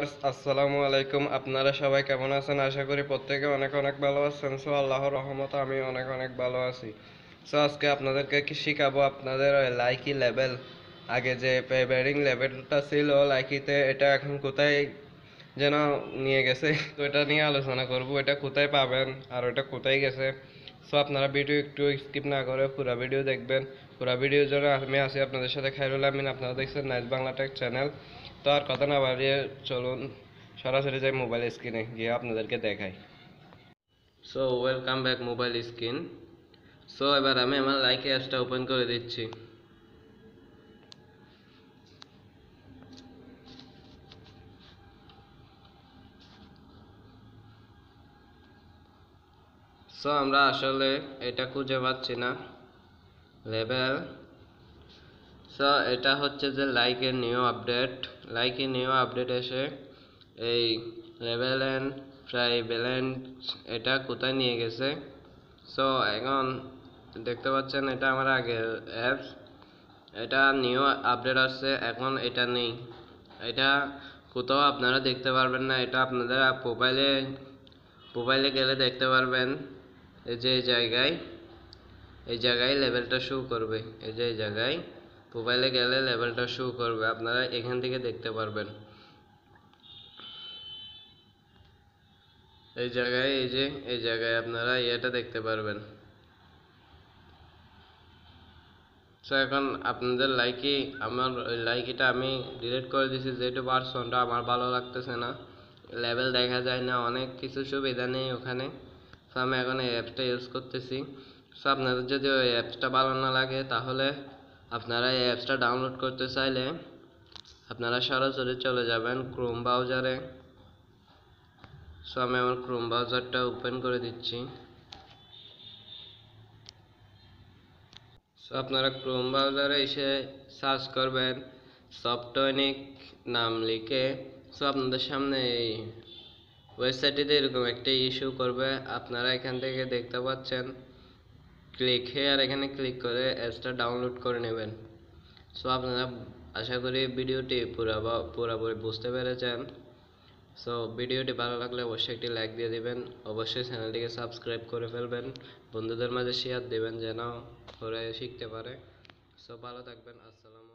আসসালামু আলাইকুম। আপনারা সবাই কেমন আছেন? আশা করি প্রত্যেকে অনেক অনেক ভালো আছেন। সো আল্লাহর রহমতে আমি অনেক অনেক ভালো আছি। সো আজকে আপনাদেরকে কি শিখাবো আপনাদের লাইকি লেভেল। আগে যে পেবারিং লেভেলটা ছিল লাইকিতে, এটা এখন কোথায় যেন নিয়ে গেছে। তো এটা নিয়ে আলোচনা করব, এটা কোথায় পাবেন আর এটা কোথায় গেছে। সো আপনারা ভিডিও একটু স্কিপ না করে পুরো ভিডিও দেখবেন। পুরো ভিডিওর জন্য আমি আছি আপনাদের সাথে খায়রুল আমিন। আপনারা দেখছেন নাইস বাংলা টেক চ্যানেল। তো আর কথা না বাড়িয়ে চলুন সরাসরি যাই মোবাইল স্ক্রিনে গিয়ে আপনাদেরকে দেখাই। So welcome back mobile screen. So এবার আমি আমার লাইক অ্যাপসটা ওপেন করে দিচ্ছি। সো আমরা আসলে এটা খুঁজে পাচ্ছি না লেভেল। সো এটা হচ্ছে যে লাইকের নিউ আপডেট। লাইকের নিউ আপডেট এসে এই লেভেল অ্যান্ড ফ্রাই ব্যালেন্স এটা কোথায় নিয়ে গেছে। সো এখন দেখতে পাচ্ছেন এটা আমার আগের অ্যাপস, এটা নিউ আপডেট আসছে, এখন এটা নেই। এটা কোথাও আপনারা দেখতে পারবেন না, এটা আপনাদের মোবাইলে গেলে দেখতে পারবেন। এই যে এই জায়গায় লেভেলটা শো করবে। এই যে এই জায়গায় মোবাইলে গেলে লেভেলটা শো করবে, আপনারা এখান থেকে দেখতে পারবেন। এই জায়গায় আপনারা এটা দেখতে পারবেন। সো এখন আপনাদের আমার লাইকিটা আমি ডিলিট করে দিয়েছি, যেহেতু ভার্সনটা আমার ভালো লাগতেছে না, লেভেল দেখা যায় না, অনেক কিছু সুবিধা নেই ওখানে। সো আমি এখন এই অ্যাপসটা ইউজ করতেছি। সো আপনাদের যদি ওই অ্যাপসটা ভালো না লাগে, তাহলে আপনারা এই অ্যাপসটা ডাউনলোড করতে চাইলে আপনারা সরাসরি চলে যাবেন ক্রোম ব্রাউজারে। সো আমি আমার ক্রোম ব্রাউজারটা ওপেন করে দিচ্ছি। সো আপনারা ক্রোম ব্রাউজারে এসে সার্চ করবেন সফটনিক নাম লিখে। সো আপনাদের সামনে এই ওয়েবসাইটটিতে এরকম একটা ইস্যু করবে, আপনারা এখান থেকে দেখতে পাচ্ছেন ক্লিক হেয়ার, এখানে ক্লিক করে অ্যাপসটা ডাউনলোড করে নেবেন। সো আপনারা আশা করি ভিডিওটি পুরোপুরি বুঝতে পেরেছেন। সো ভিডিওটি ভালো লাগলে অবশ্যই একটি লাইক দিয়ে দিবেন, অবশ্যই চ্যানেলটিকে সাবস্ক্রাইব করে ফেলবেন, বন্ধুদের মাঝে শেয়ার দিবেন যেন ওরা শিখতে পারে। সো ভালো থাকবেন। আসসালাম।